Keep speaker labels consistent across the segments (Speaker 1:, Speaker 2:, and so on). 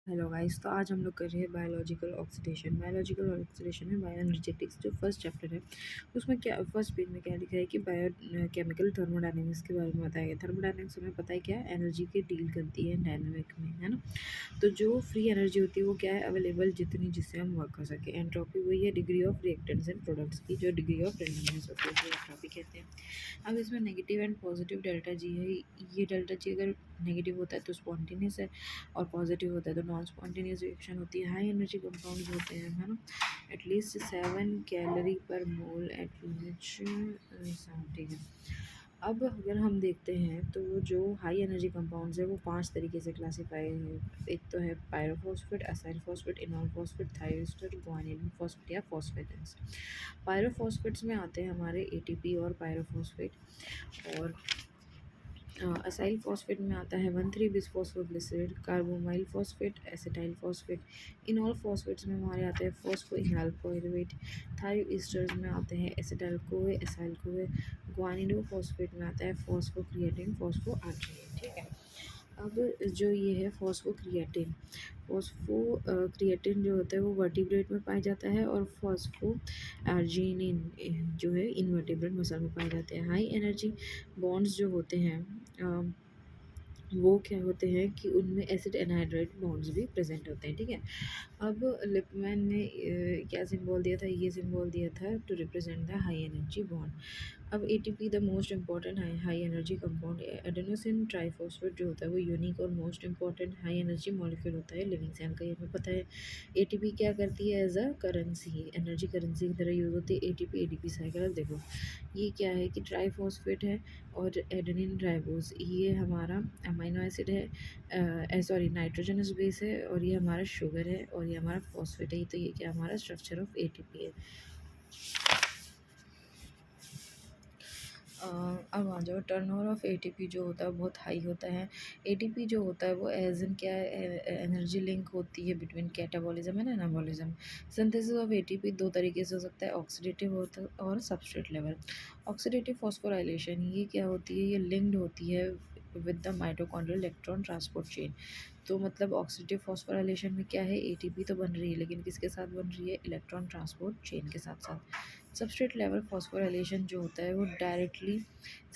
Speaker 1: Hello guys. तो आज हम लोग कर रहे हैं बायोलॉजिकल ऑक्सीडेशन में बायो एनर्जेटिक्स जो फर्स्ट चैप्टर है उसमें क्या फर्स्ट पेज में क्या लिखा है कि बायो केमिकल थर्मोडायनेमिक्स के बारे में बताया गया। थर्मोडायनेमिक्स हमें पता है क्या है, एनर्जी की डील करती है डायनेमिक में, है ना। तो जो फ्री एनर्जी होती है वो क्या है, अवेलेबल जितनी जिससे हम वर्क कर सके। एंट्रोपी वही है degree of reactants and products की जो डिग्री ऑफ रेंडमनेस होती है, जो एंट्रोपी कहते हैं। अब इसमें negative and positive delta G है। ये डेल्टा जी अगर नेगेटिव होता है तो स्पॉन्टेनियस है, और पॉजिटिव होता है तो नॉन स्पॉन्टेनियस रिएक्शन होती है। हाई एनर्जी कंपाउंड्स होते हैं, है ना। एटलीस्ट 7 कैलोरी पर मोल एट लीस्ट, ठीक है। अब अगर हम देखते हैं तो जो हाई एनर्जी कंपाउंड्स है वो 5 तरीके से क्लासीफाई है। एक तो है pyrophosphate, acyl phosphate, enol phosphate, thioester, guanidine phosphate या फॉस्फेटेंस। पायरोफॉस्फेट्स में आते हैं हमारे एटीपी और पायरोफॉस्फेट। और असाइल फॉस्फेट में आता है 1,3 bisphosphoglyceride, carbamoyl phosphate, acetyl phosphate. Enol phosphates में हमारे आते हैं फॉस्फोइनॉल पायरुवेट। थायो ईस्टर्स में आते हैं एसिटाइल कोए, एसाइल कोए। ग्वानिडो फॉस्फेट में आता है फॉस्फोक्रिएटिन, फॉस्फोआर्जिनिन, ठीक है। अब जो ये है फॉस्फो क्रिएटिन जो होता है वो वर्टिब्रेट में पाया जाता है, और फॉस्फो आर्जिनिन जो है इनवर्टिब्रेट मसल में पाए जाते हैं। हाई एनर्जी बॉन्ड्स जो होते हैं वो क्या होते हैं कि उनमें एसिड एनहाइड्राइड बॉन्ड्स भी प्रेजेंट होते हैं, ठीक है। अब लिपमैन ने क्या सिंबल दिया था, ये सिंबल दिया था to represent the high energy bond. अब ATP the most important high energy compound. Adenosine triphosphate जो होता है वो यूनिक और most important high energy molecule होता है लिविंग सेल का, ये हमें पता है। एटीपी क्या करती है, as a currency, energy currency की तरह यूज होती है एटीपी एडीपी साइकिल। अब देखो ये क्या है कि ट्राइफॉस्फेट है और एडेनिन राइबोस, ये हमारा अमीनो एसिड है, सॉरी नाइट्रोजनस बेस है, और ये हमारा शुगर है, और ये हमारा फॉस्फेट है। तो ये क्या हमारा स्ट्रक्चर ऑफ एटीपी है। अब आ जाओ, टर्नओवर ऑफ एटीपी जो होता है बहुत हाई होता है। एटीपी जो होता है वो एज इन क्या एनर्जी लिंक होती है between catabolism and anabolism. Synthesis of ATP दो तरीके से हो सकता है, ऑक्सीडेटिव होता है और सबस्ट्रेट लेवल। ऑक्सीडेटिव फॉस्फोराइलेशन ये क्या होती है, ये लिंक्ड होती है with the mitochondrial electron transport chain. तो मतलब ऑक्सीडेटिव फॉस्फोराइलेशन में क्या है, एटीपी तो बन रही है लेकिन किसके साथ बन रही है, इलेक्ट्रॉन ट्रांसपोर्ट चेन के साथ साथ। सबस्ट्रेट लेवल फॉस्फोराइलेशन जो होता है वो डायरेक्टली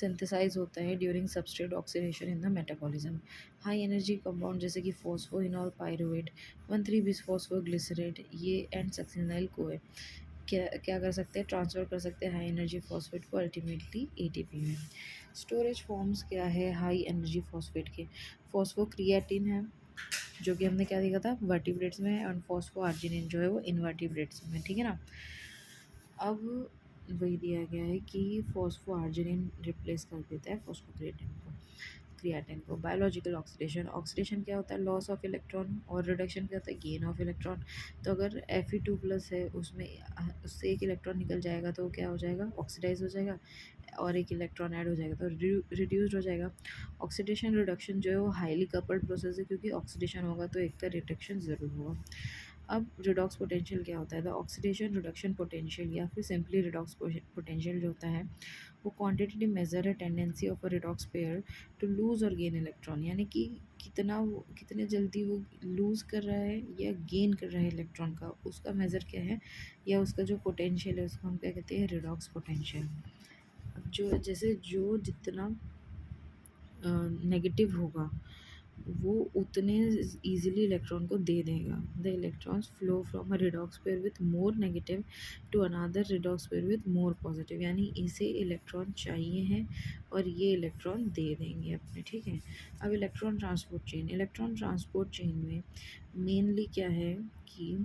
Speaker 1: सिंथेसाइज होता है during substrate oxidation in the metabolism. High energy compound जैसे कि फॉस्फोइनॉल पायरुवेट, 1,3 बिसफॉस्फोग्लिसरेट, ये एंड सक्सिनाइल कोए क्या क्या कर सकते हैं, ट्रांसफ़र कर सकते हैं हाई एनर्जी फॉस्फेट को अल्टीमेटली एटीपी में। स्टोरेज फॉर्म्स क्या है हाई एनर्जी फॉस्फेट के, फॉस्फोक्रिएटिन है जो कि हमने क्या देखा था वर्टिब्रेट्स में है, और फॉस्फो आर्जिनिन जो है वो इनवर्टिब्रेट्स में, ठीक है ना। अब वही दिया गया है कि फॉस्फो आर्जिनिन रिप्लेस कर देता है फॉस्फोक्रिएटिन को। बायोलॉजिकल ऑक्सीडेशन, ऑक्सीडेशन क्या होता है, लॉस ऑफ इलेक्ट्रॉन, और रिडक्शन क्या होता है, गेन ऑफ इलेक्ट्रॉन। तो अगर Fe2+ है उसमें उससे एक इलेक्ट्रॉन निकल जाएगा तो क्या हो जाएगा, ऑक्सीडाइज हो जाएगा, और एक इलेक्ट्रॉन ऐड हो जाएगा तो रिड्यूस्ड हो जाएगा। ऑक्सीडेशन रिडक्शन जो है वो हाईली कपल्ड प्रोसेस है, क्योंकि ऑक्सीडेशन होगा तो एक का रिडक्शन ज़रूर होगा। अब रिडॉक्स पोटेंशियल क्या होता है, द ऑक्सीडेशन रिडक्शन पोटेंशियल या फिर सिंपली रिडॉक्स पोटेंशियल जो होता है वो क्वांटिटेटिव मेजर है tendency of a redox pair to lose or gain electron, यानी कि कितने जल्दी वो लूज़ कर रहा है या गेन कर रहा है इलेक्ट्रॉन का, उसका मेज़र क्या है, या उसका जो पोटेंशियल है उसको हम क्या कहते हैं, रिडॉक्स पोटेंशियल। अब जो जैसे जो जितना नेगेटिव होगा वो उतने ईजिली इलेक्ट्रॉन को दे देगा। The electrons flow from a redox pair with more negative to another redox pair with more positive, यानी इसे इलेक्ट्रॉन चाहिए हैं और ये इलेक्ट्रॉन दे देंगे अपने, ठीक है। अब इलेक्ट्रॉन ट्रांसपोर्ट चेन में मेनली क्या है कि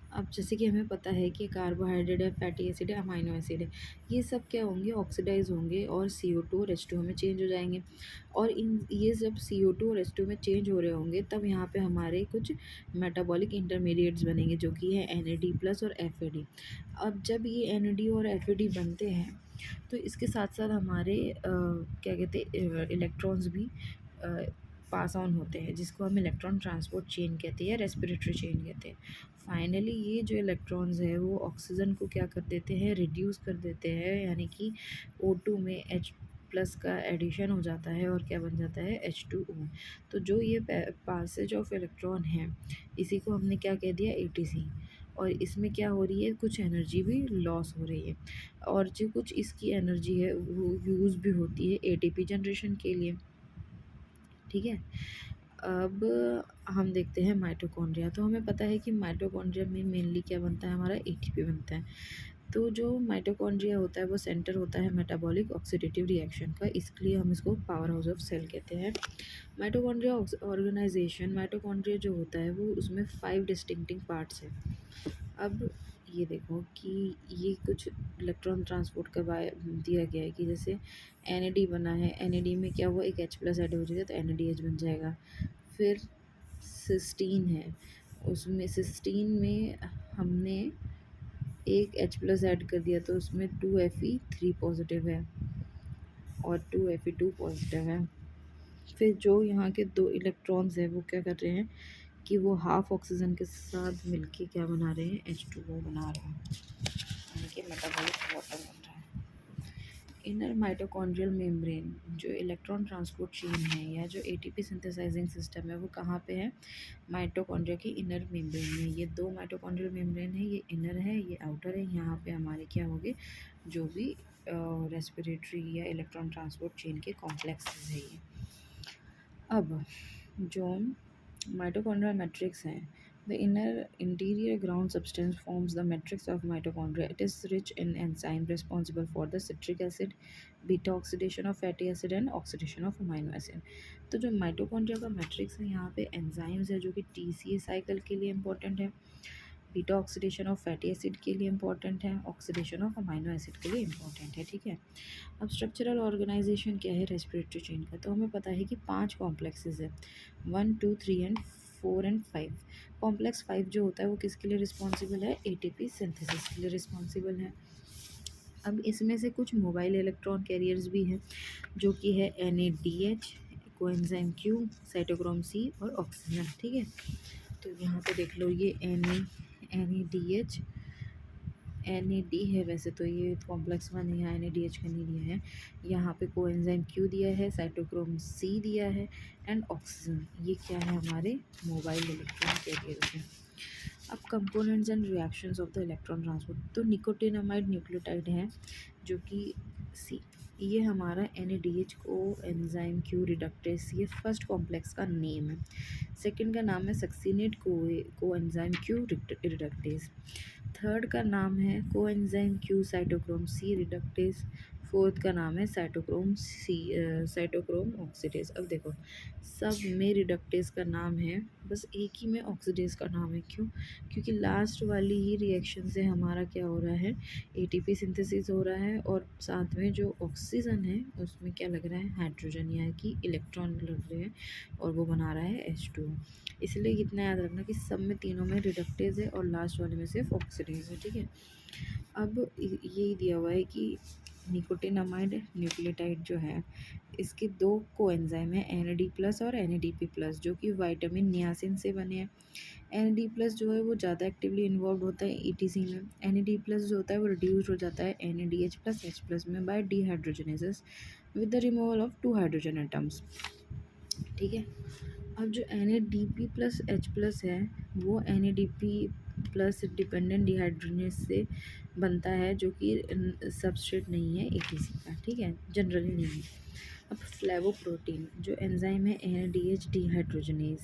Speaker 1: अब जैसे कि हमें पता है कि कार्बोहाइड्रेट है, फैटी एसिड है, अमाइनो एसिड है, ये सब क्या होंगे, ऑक्सीडाइज होंगे और CO2 और H2 में चेंज हो जाएंगे। और इन ये जब CO2 और H2 में चेंज हो रहे होंगे तब यहाँ पे हमारे कुछ मेटाबॉलिक इंटरमीडिएट्स बनेंगे जो कि है NAD+ और FAD। अब जब ये NAD और FAD बनते हैं तो इसके साथ साथ हमारे क्या कहते हैं इलेक्ट्रॉन्स भी पास ऑन होते हैं, जिसको हम इलेक्ट्रॉन ट्रांसपोर्ट चेन कहते हैं या रेस्पिरेटरी चेन कहते हैं। फाइनली ये जो इलेक्ट्रॉन्स है वो ऑक्सीजन को क्या कर देते हैं, रिड्यूस कर देते हैं, यानी कि O2 में प्लस का एडिशन हो जाता है और क्या बन जाता है H2O। तो जो ये पासेज ऑफ इलेक्ट्रॉन है इसी को हमने क्या कह दिया ATC। और इसमें क्या हो रही है, कुछ एनर्जी भी लॉस हो रही है और जो कुछ इसकी एनर्जी है वो यूज़ भी होती है ATP जनरेशन के लिए। ठीक है, अब हम देखते हैं माइटोकॉन्ड्रिया। तो हमें पता है कि माइटोकॉन्ड्रिया में मेनली क्या बनता है, हमारा ATP बनता है। तो जो माइटोकॉन्ड्रिया होता है वो सेंटर होता है मेटाबॉलिक ऑक्सीडेटिव रिएक्शन का, इसलिए हम इसको पावर हाउस ऑफ सेल कहते हैं। माइटोकॉन्ड्रिया ऑर्गेनाइजेशन, माइटोकॉन्ड्रिया जो होता है वो उसमें 5 डिस्टिंक्टिंग पार्ट्स हैं। अब ये देखो कि ये कुछ इलेक्ट्रॉन ट्रांसपोर्ट का दिया गया है कि जैसे NAD बना है, NAD में क्या हुआ, एक H+ ऐड हो जाएगा तो NADH बन जाएगा। फिर सिस्टीन है, उसमें सिस्टीन में हमने एक H+ ऐड कर दिया तो उसमें 2Fe3 पॉजिटिव है और 2Fe2 पॉजिटिव है। फिर जो यहाँ के 2 इलेक्ट्रॉन्स हैं वो क्या कर रहे हैं कि वो हाफ ऑक्सीजन के साथ मिलके क्या बना रहे हैं, H2O बना रहे हैं, यानी कि मेटाबॉलिक वाटर बन रहा है। इनर माइटोकॉन्ड्रियल मेम्ब्रेन जो इलेक्ट्रॉन ट्रांसपोर्ट चेन है या जो ATP सिंथेसाइजिंग सिस्टम है वो कहाँ पे है, माइटोकॉन्ड्रिया की इनर मेम्ब्रेन में। ये 2 माइटोकॉन्ड्रियल मेम्ब्रेन है, ये इनर है ये आउटर है। यहाँ पे हमारे क्या होंगे, जो भी रेस्पिरेटरी या इलेक्ट्रॉन ट्रांसपोर्ट चेन के कॉम्प्लेक्सेस है ये। अब जो mitochondrial matrix है, the interior ground substance forms the matrix of mitochondria. It is rich in enzyme responsible for the citric acid, beta oxidation of fatty acid and oxidation of amino acid. तो जो mitochondria का matrix है यहाँ पे enzymes है जो कि TCA cycle के लिए इम्पोर्टेंट है, beta oxidation of fatty acid के लिए इम्पोर्टेंट है, ऑक्सीडेशन ऑफ अमाइनो एसिड के लिए इम्पोर्टेंट है। ठीक है, अब स्ट्रक्चरल ऑर्गेनाइजेशन क्या है रेस्पिरेटरी चेन का, तो हमें पता है कि 5 कॉम्प्लेक्सेस है, 1 2 3 एंड 4 एंड 5। कॉम्प्लेक्स 5 जो होता है वो किसके लिए रिस्पॉन्सिबल है, ATP सिंथेसिस के लिए रिस्पॉन्सिबल है। अब इसमें से कुछ मोबाइल इलेक्ट्रॉन कैरियर्स भी हैं जो कि है NADH, coenzyme Q, cytochrome C और ऑक्सीजन। ठीक है, तो यहाँ पे देख लो ये NADH NAD है, वैसे तो ये कॉम्प्लेक्स 1 है, यहाँ NADH का नहीं दिया है। यहाँ पे कोएंजाइम Q दिया है, साइटोक्रोम C दिया है एंड ऑक्सीजन। ये क्या है, हमारे मोबाइल इलेक्ट्रॉन कैरियर्स हैं। अब components and reactions of the electron transport, तो निकोटिनामाइड न्यूक्लियोटाइड है जो कि C, ये हमारा NADH को एंजाइम Q रिडक्टेस, ये फर्स्ट कॉम्प्लेक्स का नेम है। सेकंड का नाम है सक्सीनेट को एंजाइम Q रिडक्टेस। थर्ड का नाम है coenzyme Q cytochrome C reductase. Fourth का नाम है साइटोक्रोम ऑक्सीडेज। अब देखो सब में रिडक्टेस का नाम है, बस एक ही में ऑक्सीडेज का नाम है। क्यों, क्योंकि लास्ट वाली ही रिएक्शन से हमारा क्या हो रहा है, ATP सिंथेसिस हो रहा है और साथ में जो ऑक्सीजन है उसमें क्या लग रहा है, हाइड्रोजन यानी कि इलेक्ट्रॉन लग रहे हैं और वो बना रहा है H2O। इसलिए इतना याद रखना कि सब में तीनों में रिडक्टेज है और लास्ट वाले में सिर्फ ऑक्सीडेज है। ठीक है, अब यही दिया हुआ है कि निकोटिनामाइड न्यूक्लियोटाइड जो है इसके 2 कोएंजाइम है, NAD+ और NADP+, जो कि विटामिन नियासिन से बने हैं। NAD+ जो है वो ज़्यादा एक्टिवली इन्वॉल्व होता है ETC में। NAD+ जो होता है वो रिड्यूस हो जाता है NADH+ H+ में by dehydrogenases with the removal of 2 hydrogen atoms. ठीक है, अब जो NADP+H+ है वो NADP+ डिपेंडेंट डिहाइड्रोजनेस से बनता है जो कि सबस्ट्रेट नहीं है ATC का। ठीक है, जनरली नहीं है। अब फ्लेवोप्रोटीन जो एंजाइम है NADH डिहाइड्रोजनेज,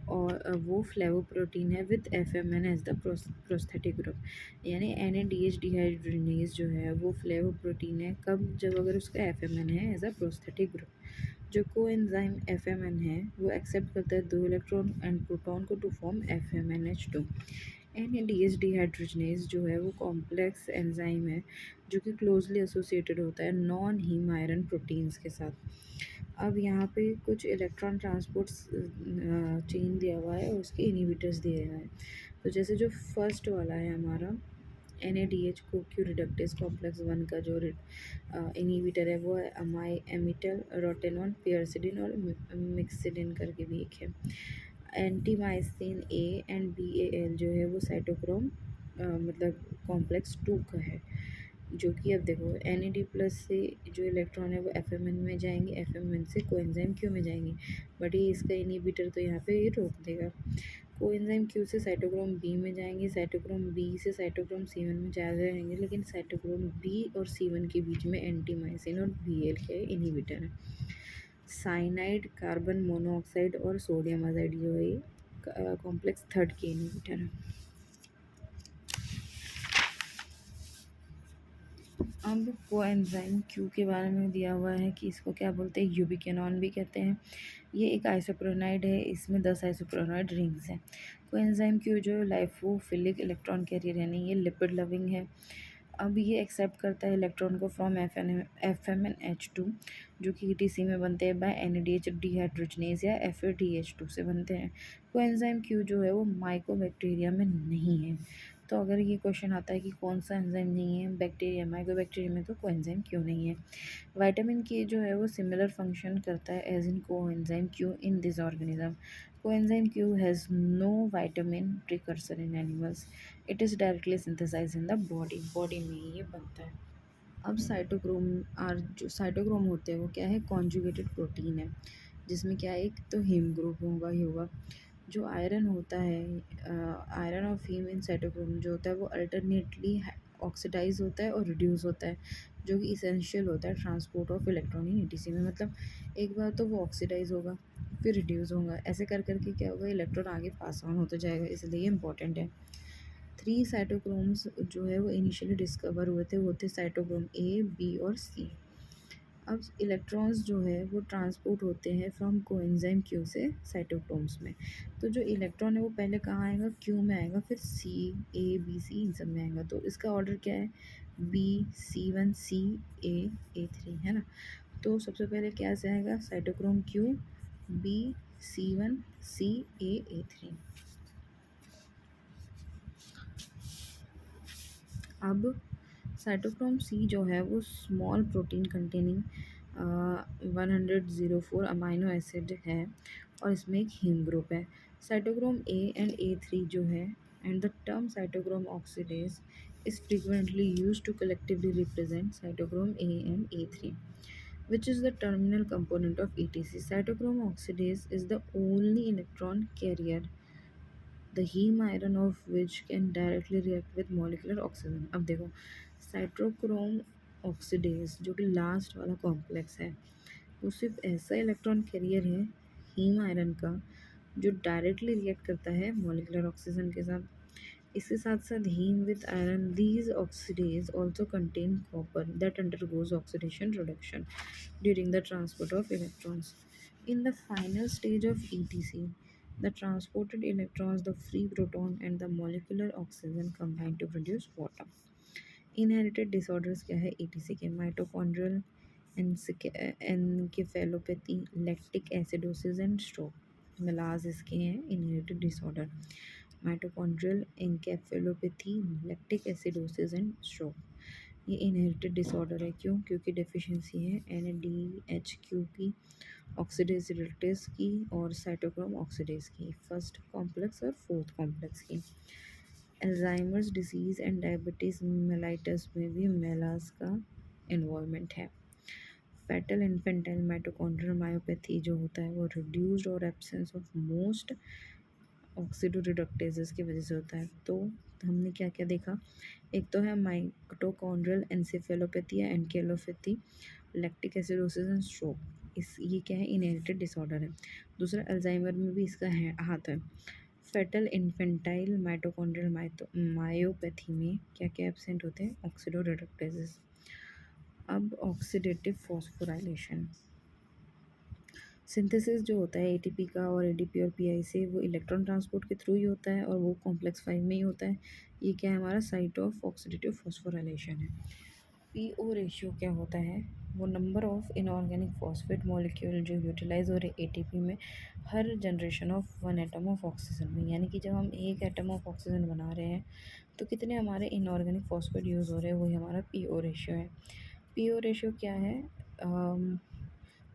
Speaker 1: और वो फ्लेवोप्रोटीन है with FMN as the prosthetic group. यानी NADH डिहाइड्रोजनेज जो है वो फ्लेवोप्रोटीन है कब, जब अगर उसका FMN है एज अ प्रोस्थेटिक ग्रुप। जो कोएंजाइम FMN है वो एक्सेप्ट करता है 2 इलेक्ट्रॉन एंड प्रोटॉन को to form FMNH2। NADH dehydrogenase जो है वो कॉम्प्लेक्स एंजाइम है जो कि क्लोजली एसोसिएटेड होता है नॉन हीम आयरन प्रोटीन्स के साथ। अब यहाँ पे कुछ इलेक्ट्रॉन ट्रांसपोर्ट चेन दिया हुआ है और उसके इनिबिटर्स दिए हुए हैं। तो जैसे जो फर्स्ट वाला है हमारा NADH को Q रिडक्टेस कॉम्प्लेक्स 1 का जो इनिबिटर है वो है अमाई एमिटल रोटेनॉन पियर्सिडिन और मिक्सिडिन करके भी एक है। एंटीमाइसिन A एंड BAL जो है वो साइटोक्रोम मतलब कॉम्प्लेक्स 2 का है। जो कि अब देखो Na+ से जो इलेक्ट्रॉन है वो FMN में जाएंगे, FMN से कोएंजाइम क्यू में जाएंगे, बट ये इसका इनहिबिटर तो यहाँ पे ये रोक देगा। कोएंजाइम क्यू से साइटोक्रोम बी में जाएंगे, साइटोक्रोम बी से साइटोक्रोम C1 में जा रहेंगे, लेकिन साइटोक्रोम बी और C1 के बीच में एंटीमाइसिन और Bl के इनहिबिटर है। साइनाइड, कार्बन मोनोऑक्साइड और सोडियम आजाइड जो है ये कॉम्प्लेक्स थर्ड के इनहिबिटर है। अब कोएंजाइम क्यू के बारे में दिया हुआ है कि इसको क्या बोलते हैं, यूबिक्विनोन भी कहते हैं। ये एक आइसोप्रोनाइड है, इसमें 10 आइसोप्रोनाइड रिंग्स हैं। कोएंजाइम क्यू जो लाइफोफिलिक इलेक्ट्रॉन कैरियर यानी ये लिपिड लविंग है। अब ये एक्सेप्ट करता है इलेक्ट्रॉन को फ्रॉम FMNH2 जो कि ETC में बनते हैं बाय NADH डिहाइड्रोजनेज या FADH2 से बनते हैं। कोएंजाइम क्यू जो है वो माइकोबैक्टीरिया में नहीं है। तो अगर ये क्वेश्चन आता है कि कौन सा एंजाइम नहीं है बैक्टीरिया, माइकोबैक्टीरिया में, तो कोएंजाइम क्यू नहीं है। विटामिन के जो है वो सिमिलर फंक्शन करता है as in coenzyme Q in this organism. Coenzyme Q has no vitamin precursor in animals, it is directly synthesize in the body, body में ही ये बनता है। अब साइटोक्रोम आर जो साइटोक्रोम होते हैं वो क्या है, कॉन्जुगेटेड प्रोटीन है, जिसमें क्या है, एक तो हीम ग्रुप होगा ही होगा। जो आयरन होता है, आयरन और हीम इन साइटोक्रोम जो होता है वो अल्टरनेटली ऑक्सीडाइज होता है और रिड्यूस होता है, जो कि इसेंशियल होता है transport of electron in ETC में। मतलब एक बार तो वो ऑक्सीडाइज होगा, फिर रिड्यूस होगा, ऐसे कर करके क्या होगा, इलेक्ट्रॉन आगे पास ऑन होता जाएगा, इसलिए ये इंपॉर्टेंट है। 3 साइटोक्रोम्स जो है वो इनिशियली डिस्कवर हुए थे, वो थे साइटोक्रोम A, B और C। अब इलेक्ट्रॉन्स जो है वो ट्रांसपोर्ट होते हैं फ्रॉम कोएंजाइम क्यू से साइटोक्रोम्स में। तो जो इलेक्ट्रॉन है वो पहले कहाँ आएगा, क्यू में आएगा, फिर C, A, B, C इन सब में आएगा। तो इसका ऑर्डर क्या है, B, C1, C, A, A3 है ना। तो सबसे पहले क्या से आएगा, cytochrome Q, B, C1, C, A, A3। अब साइटोक्रोम C जो है वो small protein containing 104 amino acid है, और इसमें एक हीम ग्रुप है। साइटोक्रोम A एंड A3 जो है, and the term cytochrome oxidase is frequently used to collectively represent cytochrome A and A3, which is the terminal component of ETC. Cytochrome oxidase is the only electron carrier the heme iron of which can directly react with molecular oxygen। अब देखो cytochrome oxidase जो कि last वाला complex है, वो सिर्फ ऐसा electron carrier है हीम आयरन का जो डायरेक्टली रिएक्ट करता है मॉलिकुलर ऑक्सीजन के साथ। इसके साथ साथ heme with iron, these oxidase also contain copper that undergoes oxidation reduction during the transport of electrons. In the final stage of ETC, the transported electrons, the free proton, and the molecular oxygen combine to produce water. Inherited disorders क्या है ETC के, mitochondrial encephalopathy, lactic acidosis and stroke. MELAS इसके हैं inherited disorder, mitochondrial encephalopathy, lactic acidosis and stroke. ये inherited disorder है, क्यों, क्योंकि deficiency है NADHQ की, ऑक्सीडेज रिडक्टेज की और साइटोक्रोम ऑक्सीडेज की, फर्स्ट कॉम्प्लेक्स और फोर्थ कॉम्प्लेक्स की। Alzheimer's disease and diabetes mellitus में भी मेलास का इन्वॉल्वमेंट है। फैटल इन्फेंटाइल माइटोकॉन्ड्रियल मायोपैथी जो होता है वो रिड्यूस्ड और एब्सेंस ऑफ मोस्ट ऑक्सीडोरिडक्टेजेस की वजह से होता है। तो हमने क्या क्या देखा, एक तो है माइटोकॉन्ड्रियल एनसेफेलोपैथी या एनकेलोपैथी, लैक्टिक एसिडोसिस एंड स्ट्रोक, इस ये क्या है, इनहेरिटेड डिसऑर्डर है। दूसरा अल्जाइमर में भी इसका है हाथ है। फेटल इन्फेंटाइल माइटोकॉन्ड्रियल मायोपैथी में क्या क्या एब्सेंट होते हैं, ऑक्सीडोरिडक्टेजेस। अब ऑक्सीडेटिव फॉस्फोराइलेशन, सिंथेसिस जो होता है ATP का और ADP और PI से, वो इलेक्ट्रॉन ट्रांसपोर्ट के थ्रू ही होता है, और वो कॉम्प्लेक्स 5 में ही होता है। ये क्या है, हमारा साइट ऑफ ऑक्सीडेटिव फॉस्फोराइलेशन है। PO रेशियो क्या होता है, वो number of inorganic phosphate molecule जो यूटिलाइज हो रहे ATP में हर generation of 1 atom of oxygen में, यानी कि जब हम एक एटम ऑफ ऑक्सीजन बना रहे हैं तो कितने हमारे इनऑर्गेनिक फॉस्फेट यूज़ हो रहे हैं, वही हमारा PO रेशियो है। PO रेशियो क्या है,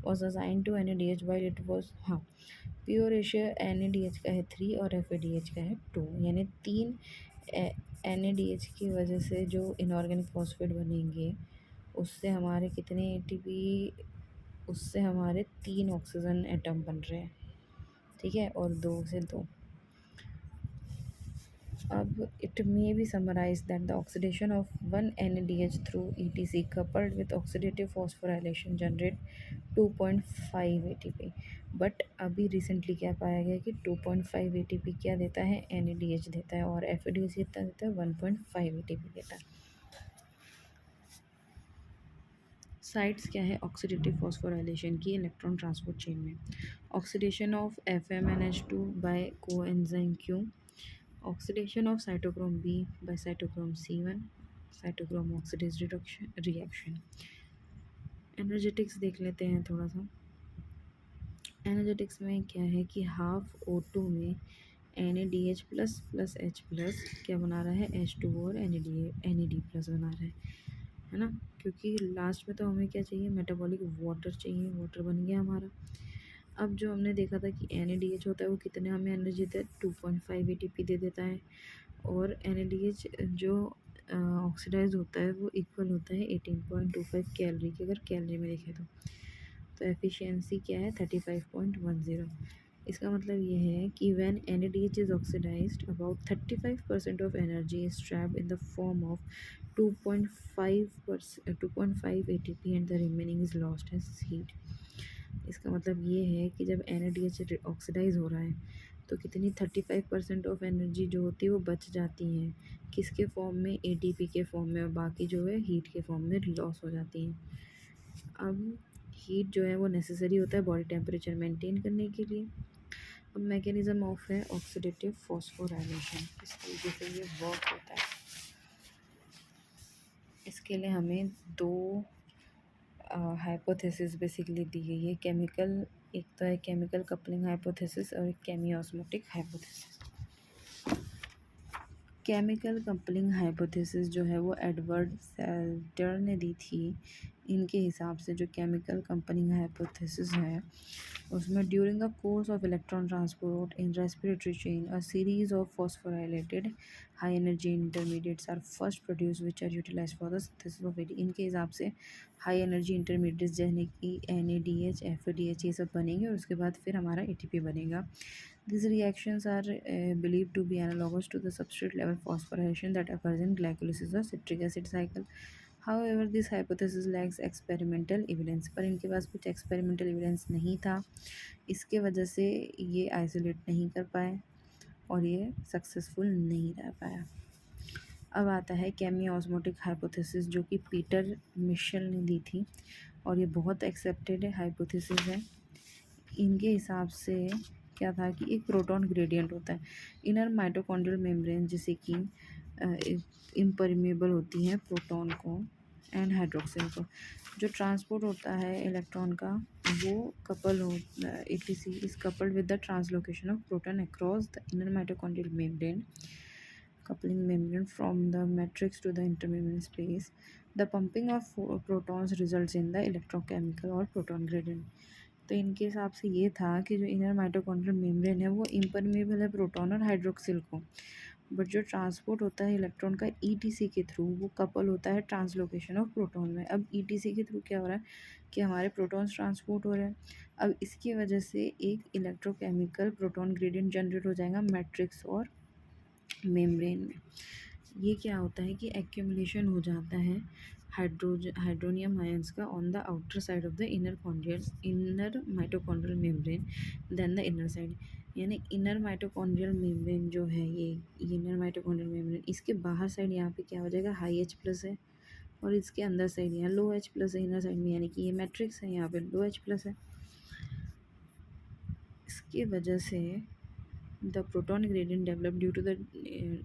Speaker 1: was assigned to NADH while it was, हाँ, PO रेशियो NADH का है 3 और FADH का है 2, यानी 3 NADH की वजह से जो इनऑर्गेनिक फॉस्फेट बनेंगे उससे हमारे कितने ATP, उससे हमारे 3 ऑक्सीजन एटम बन रहे हैं, ठीक है, और 2 से 2। अब it may be summarized that the oxidation of one NADH through ETC coupled with oxidative phosphorylation generate 2.5 ATP। But अभी रिसेंटली क्या पाया गया कि 2.5 ATP क्या देता है, NADH देता है, और FADH कितना देता है, 1.5 ATP देता है। साइट्स क्या है ऑक्सीडेटिव फॉस्फोराइलेशन की इलेक्ट्रॉन ट्रांसपोर्ट चेन में? Oxidation of FMNH2 by coenzyme Q, oxidation of cytochrome B by cytochrome C1, cytochrome oxidase reaction. Energetics देख लेते हैं थोड़ा सा। एनर्जेटिक्स में क्या है कि हाफ O2 में NADH plus plus H plus क्या बना रहा है, H2 और NAD प्लस बना रहा है ना, क्योंकि लास्ट में तो हमें क्या चाहिए, मेटाबॉलिक वाटर चाहिए, वाटर बन गया हमारा। अब जो हमने देखा था कि NADH होता है वो कितने हमें एनर्जी देता है, 2.5 ATP दे देता है, और NADH जो ऑक्सीडाइज होता है वो इक्वल होता है 18.25 कैलोरी की, अगर कैलोरी में देखें तो एफिशिएंसी क्या है 35.10। इसका मतलब ये है कि when NADH is oxidized about 35% of energy is trapped in the form of 2.5 ATP and the remaining is lost as heat. इसका मतलब ये है कि जब NADH ऑक्सीडाइज हो रहा है तो कितनी 35% ऑफ एनर्जी जो होती है वो बच जाती हैं, किसके फॉर्म में, ATP के फॉर्म में, और बाकी जो है हीट के फॉर्म में लॉस हो जाती हैं। अब हीट जो है वो नेसेसरी होता है बॉडी टेम्परेचर मेंटेन करने के लिए। अब मैकेनिज्म ऑफ है ऑक्सीडेटिव फॉस्फोराइलेशन, इस तरीके से ये वर्क होता है। इसके लिए हमें 2 हाइपोथेसिस बेसिकली दी गई है, केमिकल, एक तो है केमिकल कपलिंग हाइपोथेसिस और एक केमियोस्मोटिक हाइपोथेसिस। केमिकल कपलिंग हाइपोथेसिस जो है वो एडवर्ड सेल्टर ने दी थी। इनके हिसाब से जो केमिकल कपलिंग हाइपोथेसिस है उसमें during the course of electron transport in respiratory chain a series of phosphorylated high energy intermediates are first produce which are utilized for the synthesis of ATP। इनके हिसाब से हाई एनर्जी इंटरमीडिएट्स जैसे कि NADH FADH ये सब बनेंगे और उसके बाद फिर हमारा ATP बनेगा। These reactions are believed to be analogous to the substrate level phosphorylation that occurs in glycolysis or citric acid cycle. However, this hypothesis lacks experimental evidence। पर इनके पास कुछ experimental evidence नहीं था, इसके वजह से ये isolate नहीं कर पाए और ये successful नहीं रह पाया। अब आता है केमियोस्मोटिक हाइपोथेसिस जो कि पीटर मिशेल ने दी थी और ये बहुत एक्सेप्टेड हाइपोथेसिस है। इनके हिसाब से क्या था कि एक प्रोटॉन ग्रेडियंट होता है, इनर माइटोकॉन्ड्रियल मेम्ब्रेन जिसे कि इम्परमेबल होती हैं प्रोटॉन को एंड हाइड्रोक्सिल को। जो ट्रांसपोर्ट होता है इलेक्ट्रॉन का वो कपल हो ETC is coupled with the translocation of proton across the inner mitochondrial membrane, coupling membrane from the matrix to the intermembrane space. The pumping of protons results in the electrochemical और proton gradient। तो इनके हिसाब से ये था कि जो inner mitochondrial membrane है वो इम्परमेबल है प्रोटॉन और हाइड्रोक्सिल को, बट जो ट्रांसपोर्ट होता है इलेक्ट्रॉन का ETC के थ्रू वो कपल होता है ट्रांसलोकेशन ऑफ प्रोटॉन में। अब ETC के थ्रू क्या हो रहा है कि हमारे प्रोटॉन्स ट्रांसपोर्ट हो रहे हैं। अब इसकी वजह से एक इलेक्ट्रोकेमिकल प्रोटॉन ग्रेडियंट जनरेट हो जाएगा मैट्रिक्स और मेम्ब्रेन में। ये क्या होता है कि एक्यूमुलेशन हो जाता है हाइड्रोनियम आयंस का on the outer side of the inner mitochondrial membrane then the inner side. यानी इनर माइटोकॉन्ड्रियल मेम्ब्रेन जो है ये इनर माइटोकॉन्ड्रियल मेम्ब्रेन, इसके बाहर साइड यहाँ पे क्या हो जाएगा, हाई H प्लस है, और इसके अंदर साइड यहाँ लो H प्लस है इनर साइड में, यानी कि ये मैट्रिक्स है, यहाँ पे लो H प्लस है। इसके वजह से the proton gradient developed due to the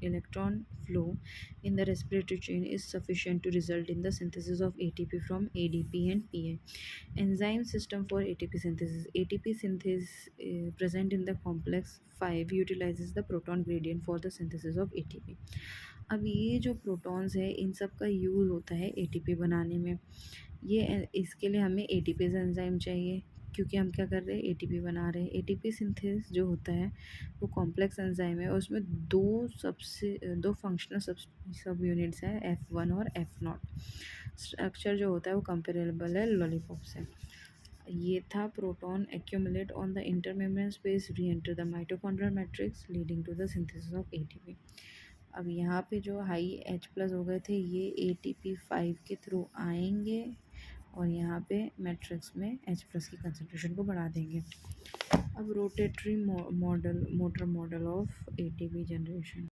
Speaker 1: electron flow in the respiratory chain is sufficient to result in the synthesis of ATP from ADP and PA. Enzyme system for ATP synthesis. ATP synthesis present in the complex 5 utilizes the proton gradient for the synthesis of ATP. अब ये जो protons है इन सब का use होता है ATP बनाने में। ये इसके लिए हमें ATPase एंजाइम चाहिए, क्योंकि हम क्या कर रहे हैं, एटीपी बना रहे हैं। एटीपी सिंथेस जो होता है वो कॉम्प्लेक्स एंजाइम है, और उसमें दो फंक्शनल सब यूनिट्स हैं, F1 और F0। स्ट्रक्चर जो होता है वो कंपेरेबल है लॉलीपॉप से। ये था proton accumulate on the intermembrane space, reenter the mitochondrial matrix leading to the synthesis of ATP. अब यहाँ पे जो हाई H+ हो गए थे ये ATP5 के थ्रू आएंगे और यहाँ पे मैट्रिक्स में H+ की कंसंट्रेशन को बढ़ा देंगे। अब rotatory motor model of ATP generation.